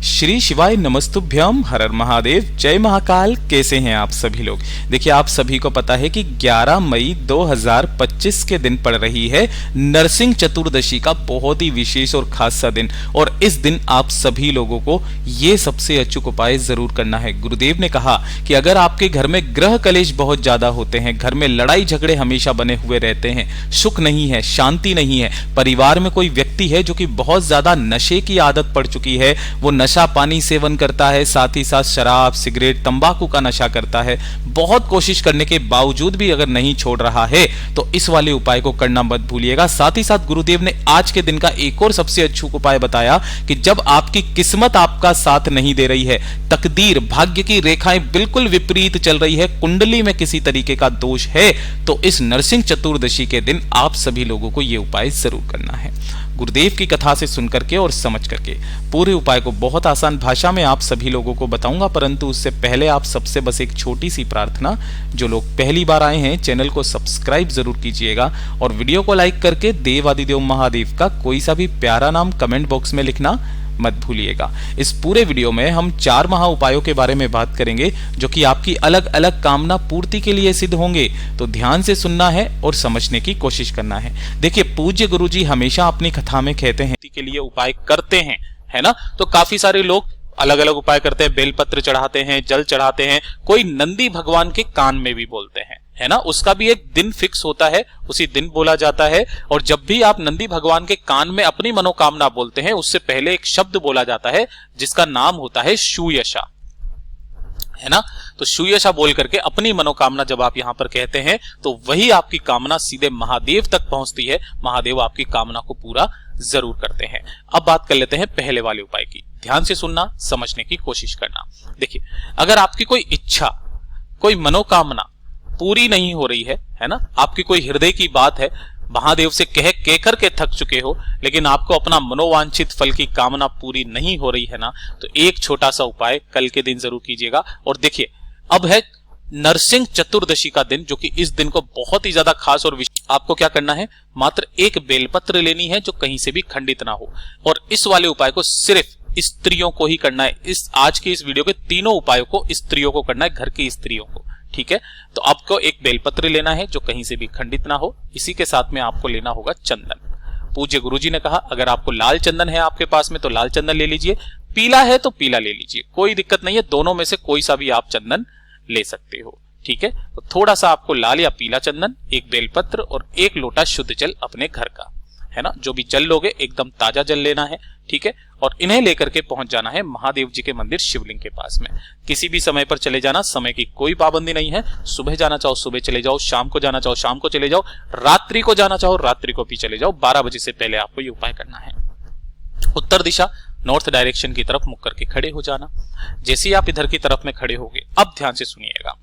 श्री शिवाय नमस्तुभ्यम, हर हर महादेव, जय महाकाल। कैसे हैं आप सभी लोग। देखिए, आप सभी को पता है कि 11 मई 2025 के दिन पड़ रही है नरसिंह चतुर्दशी का बहुत ही विशेष और खास सा दिन। और इस दिन आप सभी लोगों को ये सबसे अचूक उपाय जरूर करना है। गुरुदेव ने कहा कि अगर आपके घर में ग्रह कलेश बहुत ज्यादा होते हैं, घर में लड़ाई झगड़े हमेशा बने हुए रहते हैं, सुख नहीं है, शांति नहीं है, परिवार में कोई व्यक्ति है जो कि बहुत ज्यादा नशे की आदत पड़ चुकी है, वो नशा पानी सेवन करता है, साथ ही साथ शराब, सिगरेट, तंबाकू का नशा करता है, बहुत कोशिश करने के बावजूद भी अगर नहीं छोड़ रहा है तो इस वाले उपाय को करना मत भूलिएगा। साथ ही साथ गुरुदेव ने आज के दिन का एक और सबसे अचूक उपाय बताया कि जब आपकी किस्मत आपका साथ नहीं दे रही है, तकदीर, भाग्य की रेखाएं बिल्कुल विपरीत चल रही है, कुंडली में किसी तरीके का दोष है, तो इस नरसिंह चतुर्दशी के दिन आप सभी लोगों को यह उपाय जरूर करना है। गुरुदेव की कथा से सुन करके और समझ करके पूरे उपाय को बहुत आसान भाषा में आप सभी लोगों को बताऊंगा, परंतु उससे पहले आप सबसे बस एक छोटी सी प्रार्थना, जो लोग पहली बार आए हैं चैनल को सब्सक्राइब जरूर कीजिएगा और वीडियो को लाइक करके देवादिदेव महादेव का कोई सा भी प्यारा नाम कमेंट बॉक्स में लिखना मत भूलिएगा। इस पूरे वीडियो में हम 4 महा उपायों के बारे में बात करेंगे जो कि आपकी अलग अलग कामना पूर्ति के लिए सिद्ध होंगे, तो ध्यान से सुनना है और समझने की कोशिश करना है। देखिए, पूज्य गुरुजी हमेशा अपनी कथा में कहते हैं के लिए उपाय करते हैं, है ना। तो काफी सारे लोग अलग अलग उपाय करते हैं, बेलपत्र चढ़ाते हैं, जल चढ़ाते हैं, कोई नंदी भगवान के कान में भी बोलते हैं, है ना। उसका भी एक दिन फिक्स होता है, उसी दिन बोला जाता है। और जब भी आप नंदी भगवान के कान में अपनी मनोकामना बोलते हैं, उससे पहले एक शब्द बोला जाता है जिसका नाम होता है शूयशा, है ना। तो शूयशा बोल करके अपनी मनोकामना जब आप यहां पर कहते हैं तो वही आपकी कामना सीधे महादेव तक पहुंचती है। महादेव आपकी कामना को पूरा जरूर करते हैं। अब बात कर लेते हैं पहले वाले उपाय की। ध्यान से सुनना, समझने की कोशिश करना। देखिए, अगर आपकी कोई इच्छा, कोई मनोकामना पूरी नहीं हो रही है ना, आपकी कोई हृदय की बात है, महादेव से कह कर के थक चुके हो, लेकिन आपको अपना मनोवांछित फल की कामना पूरी नहीं हो रही है ना, तो एक छोटा सा उपाय कल के दिन जरूर कीजिएगा। और देखिए, अब है नरसिंह चतुर्दशी का दिन, जो कि इस दिन को बहुत ही ज्यादा खास और आपको क्या करना है, मात्र एक बेलपत्र लेनी है जो कहीं से भी खंडित ना हो। और इस वाले उपाय को सिर्फ स्त्रियों को ही करना है। इस आज के इस वीडियो के तीनों उपायों को स्त्रियों को करना है, घर की स्त्रियों को, ठीक है। तो आपको एक बेलपत्र लेना है जो कहीं से भी खंडित ना हो। इसी के साथ में आपको लेना होगा चंदन। पूज्य गुरुजी ने कहा अगर आपको लाल चंदन है आपके पास में तो लाल चंदन ले लीजिए, पीला है तो पीला ले लीजिए, कोई दिक्कत नहीं है, दोनों में से कोई सा भी आप चंदन ले सकते हो, ठीक है। तो थोड़ा सा आपको लाल या पीला चंदन, एक बेलपत्र और एक लोटा शुद्ध जल अपने घर का, है ना। जो भी जल लोगे एकदम ताजा जल लेना है, ठीक है। और इन्हें लेकर के पहुंच जाना है महादेव जी के मंदिर शिवलिंग के पास में। किसी भी समय पर चले जाना, समय की कोई पाबंदी नहीं है। सुबह जाना चाहो सुबह चले जाओ, शाम को जाना चाहो शाम को चले जाओ, रात्रि को जाना चाहो रात्रि को भी चले जाओ। 12 बजे से पहले आपको ये उपाय करना है। उत्तर दिशा, नॉर्थ डायरेक्शन की तरफ मुख करके खड़े हो जाना। जैसे ही आप इधर की तरफ में खड़े होंगे, अब ध्यान से सुनिएगा,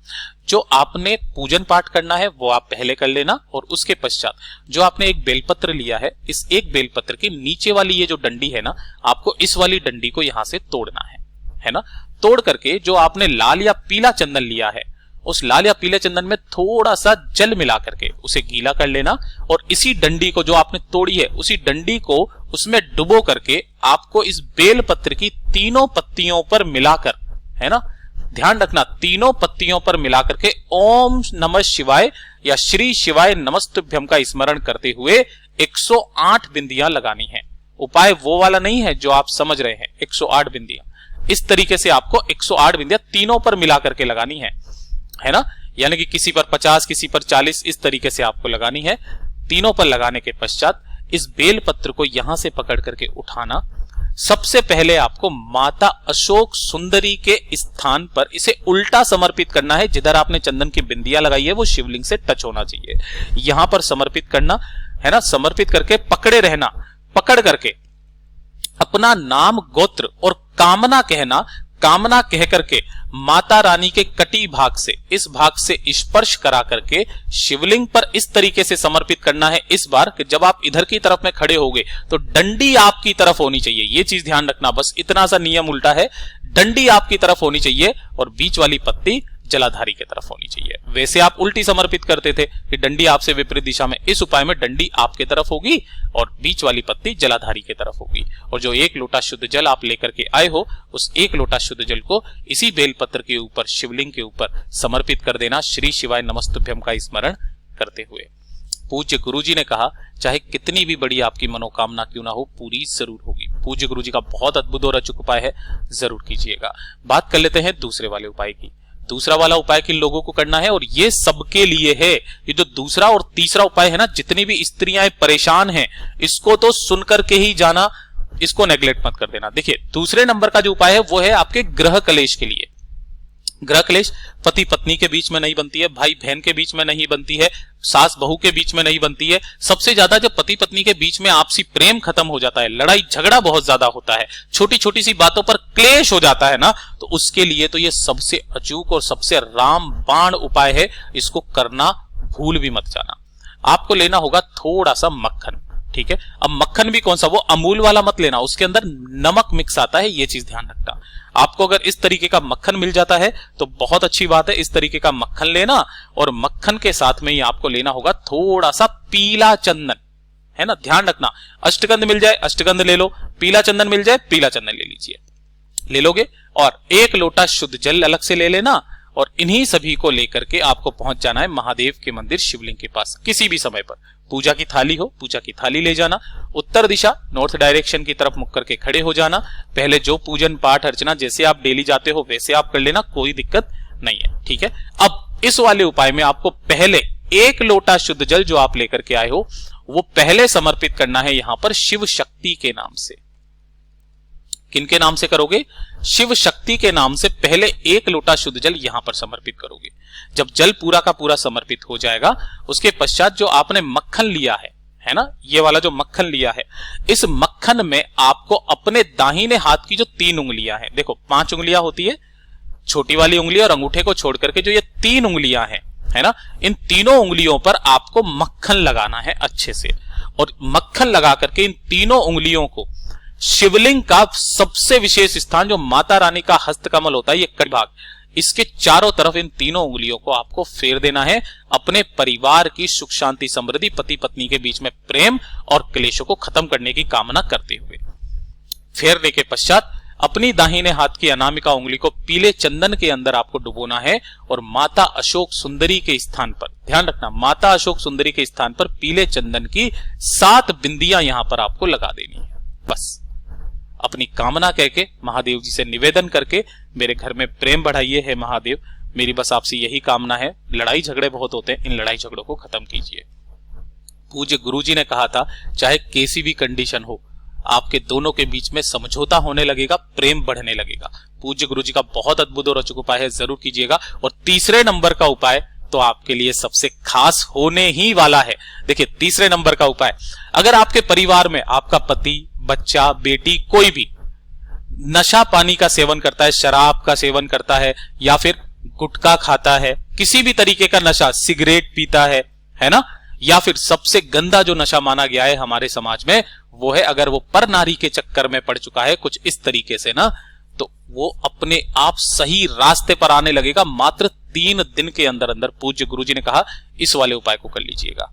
जो आपने पूजन पाठ करना है वो आप पहले कर लेना। और उसके पश्चात जो आपने एक बेलपत्र लिया है, इस एक बेलपत्र की नीचे वाली ये जो डंडी है ना, आपको इस वाली डंडी को यहां से तोड़ना है ना। तोड़ करके जो आपने लाल या पीला चंदन लिया है, उस लाल या पीले चंदन में थोड़ा सा जल मिला करके उसे गीला कर लेना। और इसी डंडी को जो आपने तोड़ी है, उसी डंडी को उसमें डुबो करके आपको इस बेल पत्र की तीनों पत्तियों पर मिलाकर, है ना, ध्यान रखना, तीनों पत्तियों पर मिलाकर के ओम नमः शिवाय या श्री शिवाय नमस्तुभ्यम का स्मरण करते हुए 108 बिंदियां लगानी है। उपाय वो वाला नहीं है जो आप समझ रहे हैं, 108 बिंदियां। इस तरीके से आपको 108 बिंदियां तीनों पर मिला करके लगानी है ना। यानी कि किसी पर 50, किसी पर 40, इस तरीके से आपको लगानी है। तीनों पर लगाने के पश्चात इस बेल पत्र को यहां से पकड़ करके उठाना। सबसे पहले आपको माता अशोक सुंदरी के स्थान पर इसे उल्टा समर्पित करना है। जिधर आपने चंदन की बिंदियां लगाई है वो शिवलिंग से टच होना चाहिए, यहां पर समर्पित करना, है ना। समर्पित करके पकड़े रहना, पकड़ करके अपना नाम, गोत्र और कामना कहना। कामना कह करके माता रानी के कटी भाग से, इस भाग से स्पर्श करा करके शिवलिंग पर इस तरीके से समर्पित करना है इस बार कि जब आप इधर की तरफ में खड़े होगे तो डंडी आपकी तरफ होनी चाहिए। ये चीज ध्यान रखना, बस इतना सा नियम उल्टा है, डंडी आपकी तरफ होनी चाहिए और बीच वाली पत्ती जलाधारी की तरफ होनी चाहिए। वैसे आप उल्टी समर्पित करते थे कि डंडी आपसे विपरीत दिशा में, इस उपाय में डंडी आपके तरफ होगी और बीच वाली पत्ती जलाधारी की तरफ होगी। और जो 1 लोटा शुद्ध जल आप लेकर के आए हो, उस 1 लोटा शुद्ध जल को इसी बेलपत्र के ऊपर, शिवलिंग के ऊपर समर्पित कर देना, श्री शिवाय नमस्तुभ्यम का स्मरण करते हुए। पूज्य गुरुजी ने कहा, चाहे कितनी भी बड़ी आपकी मनोकामना क्यों ना हो, पूरी जरूर होगी। पूज्य गुरुजी का बहुत अद्भुत और अचूक उपाय है, जरूर कीजिएगा। बात कर लेते हैं दूसरे वाले उपाय की। दूसरा वाला उपाय किन लोगों को करना है, और ये सबके लिए है। ये जो दूसरा और तीसरा उपाय है ना, जितनी भी स्त्रियां परेशान हैं, इसको तो सुनकर के ही जाना, इसको नेग्लेक्ट मत कर देना। देखिए, दूसरे नंबर का जो उपाय है वो है आपके ग्रह कलेश के लिए। ग्रह क्लेश पति पत्नी के बीच में नहीं बनती है, भाई बहन के बीच में नहीं बनती है, सास बहू के बीच में नहीं बनती है। सबसे ज्यादा जब पति पत्नी के बीच में आपसी प्रेम खत्म हो जाता है, लड़ाई झगड़ा बहुत ज्यादा होता है, छोटी छोटी सी बातों पर क्लेश हो जाता है ना, तो उसके लिए तो ये सबसे अचूक और सबसे रामबाण उपाय है। इसको करना भूल भी मत जाना। आपको लेना होगा थोड़ा सा मक्खन, ठीक है। अब मक्खन भी कौन सा, वो अमूल वाला मत लेना, उसके अंदर नमक मिक्स आता है, ये चीज ध्यान रखना। आपको अगर इस तरीके का मक्खन मिल जाता है तो बहुत अच्छी बात है, इस तरीके का मक्खन लेना। और मक्खन के साथ में ही आपको लेना होगा थोड़ा सा पीला चंदन, है ना, ध्यान रखना। अष्टगंध मिल जाए अष्टगंध ले लो, पीला चंदन मिल जाए पीला चंदन ले लीजिए, ले लोगे। और 1 लोटा शुद्ध जल अलग से ले लेना, और इन्हीं सभी को लेकर के आपको पहुंच जाना है महादेव के मंदिर शिवलिंग के पास। किसी भी समय पर पूजा की थाली हो, पूजा की थाली ले जाना, उत्तर दिशा नॉर्थ डायरेक्शन की तरफ मुख करके खड़े हो जाना। पहले जो पूजन पाठ अर्चना जैसे आप डेली जाते हो वैसे आप कर लेना, कोई दिक्कत नहीं है, ठीक है। अब इस वाले उपाय में आपको पहले 1 लोटा शुद्ध जल जो आप लेकर के आए हो, वो पहले समर्पित करना है यहां पर शिव शक्ति के नाम से। किनके नाम से करोगे, शिव शक्ति के नाम से पहले 1 लोटा शुद्ध जल यहां पर समर्पित करोगे। जब जल पूरा का पूरा समर्पित हो जाएगा, उसके पश्चात जो आपने मक्खन लिया है ना, ये वाला जो मक्खन लिया है, इस मक्खन में आपको अपने दाहिने हाथ की जो 3 उंगलियां हैं, देखो 5 उंगलियां होती है, छोटी वाली उंगली और अंगूठे को छोड़ करके जो ये 3 उंगलियां हैं, है ना, इन तीनों उंगलियों पर आपको मक्खन लगाना है अच्छे से। और मक्खन लगा करके इन तीनों उंगलियों को शिवलिंग का सबसे विशेष स्थान जो माता रानी का हस्तकमल होता है, ये कड़ी भाग, इसके चारों तरफ इन तीनों उंगलियों को आपको फेर देना है, अपने परिवार की सुख शांति समृद्धि, पति पत्नी के बीच में प्रेम और क्लेशों को खत्म करने की कामना करते हुए। फेरने के पश्चात अपनी दाहिने हाथ की अनामिका उंगली को पीले चंदन के अंदर आपको डुबोना है, और माता अशोक सुंदरी के स्थान पर, ध्यान रखना, माता अशोक सुंदरी के स्थान पर पीले चंदन की 7 बिंदियां यहां पर आपको लगा देनी है। बस अपनी कामना कह के महादेव जी से निवेदन करके, मेरे घर में प्रेम बढ़ाइए है महादेव, मेरी बस आपसे यही कामना है। लड़ाई झगड़े बहुत होते हैं, इन लड़ाई झगड़ों को खत्म कीजिए। पूज्य गुरुजी ने कहा था, चाहे कैसी भी कंडीशन हो, आपके दोनों के बीच में समझौता होने लगेगा, प्रेम बढ़ने लगेगा। पूज्य गुरुजी का बहुत अद्भुत और अचूक उपाय है, जरूर कीजिएगा। और तीसरे नंबर का उपाय तो आपके लिए सबसे खास होने ही वाला है। देखिए, तीसरे नंबर का उपाय, अगर आपके परिवार में आपका पति, बच्चा, बेटी, कोई भी नशा पानी का सेवन करता है, शराब का सेवन करता है, या फिर गुटखा खाता है, किसी भी तरीके का नशा, सिगरेट पीता है ना, या फिर सबसे गंदा जो नशा माना गया है हमारे समाज में वो है, अगर वो पर नारी के चक्कर में पड़ चुका है कुछ इस तरीके से ना, तो वो अपने आप सही रास्ते पर आने लगेगा मात्र 3 दिन के अंदर अंदर। पूज्य गुरुजी ने कहा, इस वाले उपाय को कर लीजिएगा।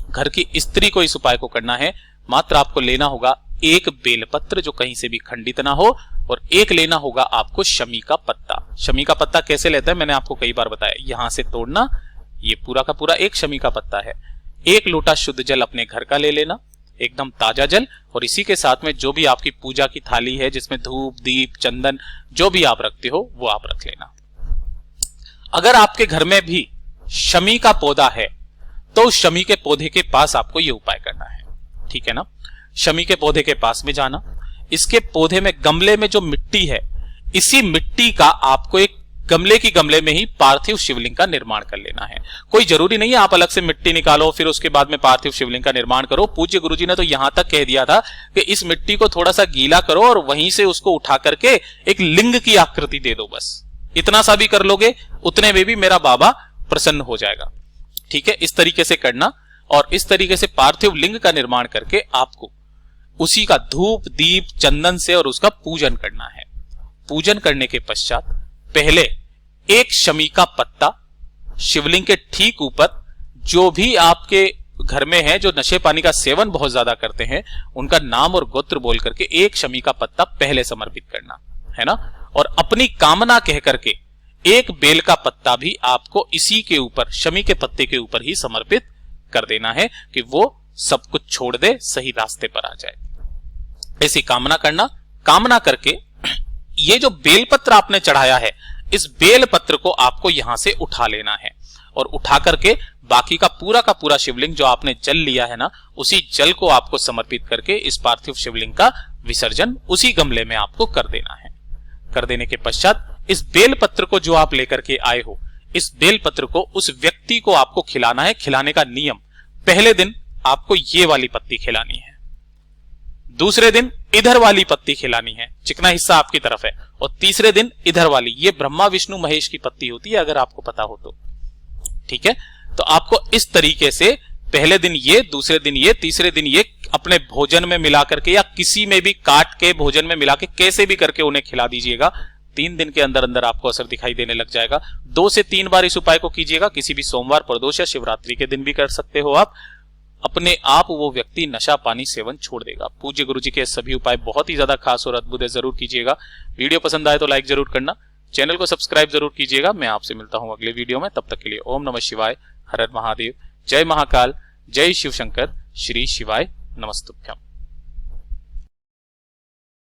घर की स्त्री को इस उपाय को करना है। मात्र आपको लेना होगा 1 बेलपत्र जो कहीं से भी खंडित ना हो, और 1 लेना होगा आपको शमी का पत्ता। शमी का पत्ता कैसे लेते हैं मैंने आपको कई बार बताया, यहां से तोड़ना, ये पूरा का पूरा 1 शमी का पत्ता है। 1 लोटा शुद्ध जल अपने घर का ले लेना, एकदम ताजा जल, और इसी के साथ में जो भी आपकी पूजा की थाली है जिसमें धूप दीप चंदन जो भी आप रखते हो वो आप रख लेना। अगर आपके घर में भी शमी का पौधा है तो शमी के पौधे के पास आपको ये उपाय करना है, ठीक है ना। शमी के पौधे के पास में जाना, इसके पौधे में गमले में जो मिट्टी है, इसी मिट्टी का आपको एक गमले में ही पार्थिव शिवलिंग का निर्माण कर लेना है। कोई जरूरी नहीं है आप अलग से मिट्टी निकालो फिर उसके बाद में पार्थिव शिवलिंग का निर्माण करो। पूज्य गुरुजी ने तो यहां तक कह दिया था कि इस मिट्टी को थोड़ा सा गीला करो और वहीं से उसको उठा करके एक लिंग की आकृति दे दो। बस इतना सा भी कर लोगे, उतने में भी मेरा बाबा प्रसन्न हो जाएगा। ठीक है, इस तरीके से करना, और इस तरीके से पार्थिव लिंग का निर्माण करके आपको उसी का धूप दीप चंदन से और उसका पूजन करना है। पूजन करने के पश्चात पहले एक शमी का पत्ता शिवलिंग के ठीक ऊपर, जो भी आपके घर में है जो नशे पानी का सेवन बहुत ज्यादा करते हैं, उनका नाम और गोत्र बोल करके एक शमी का पत्ता पहले समर्पित करना है ना। और अपनी कामना कह करके एक बेल का पत्ता भी आपको इसी के ऊपर, शमी के पत्ते के ऊपर ही समर्पित कर देना है कि वो सब कुछ छोड़ दे, सही रास्ते पर आ जाए। ऐसी कामना करना। कामना करके ये जो बेलपत्र आपने चढ़ाया है, इस बेलपत्र को आपको यहां से उठा लेना है और उठा करके बाकी का पूरा शिवलिंग जो आपने जल लिया है ना, उसी जल को आपको समर्पित करके इस पार्थिव शिवलिंग का विसर्जन उसी गमले में आपको कर देना है। कर देने के पश्चात इस बेलपत्र को जो आप लेकर के आए हो, इस बेलपत्र को उस व्यक्ति को आपको खिलाना है। खिलाने का नियम, पहले दिन आपको ये वाली पत्ती खिलानी है, दूसरे दिन इधर वाली पत्ती खिलानी है, चिकना हिस्सा आपकी तरफ है, और तीसरे दिन इधर वाली, ये ब्रह्मा विष्णु महेश की पत्ती होती है अगर आपको पता हो तो। ठीक है, तो आपको इस तरीके से पहले दिन ये, दूसरे दिन ये, तीसरे दिन ये अपने भोजन में मिला करके या किसी में भी काट के भोजन में मिला के कैसे भी करके उन्हें खिला दीजिएगा। 3 दिन के अंदर अंदर आपको असर दिखाई देने लग जाएगा। 2 से 3 बार इस उपाय को कीजिएगा। किसी भी सोमवार, प्रदोष या शिवरात्रि के दिन भी कर सकते हो आप। अपने आप वो व्यक्ति नशा पानी सेवन छोड़ देगा। पूज्य गुरु जी के सभी उपाय बहुत ही ज्यादा खास और अद्भुत है, जरूर कीजिएगा। वीडियो पसंद आए तो लाइक जरूर करना, चैनल को सब्सक्राइब जरूर कीजिएगा। मैं आपसे मिलता हूं अगले वीडियो में, तब तक के लिए ओम नमः शिवाय, हर हर महादेव, जय महाकाल, जय शिव शंकर, श्री शिवाय नमस्तुभ्यम।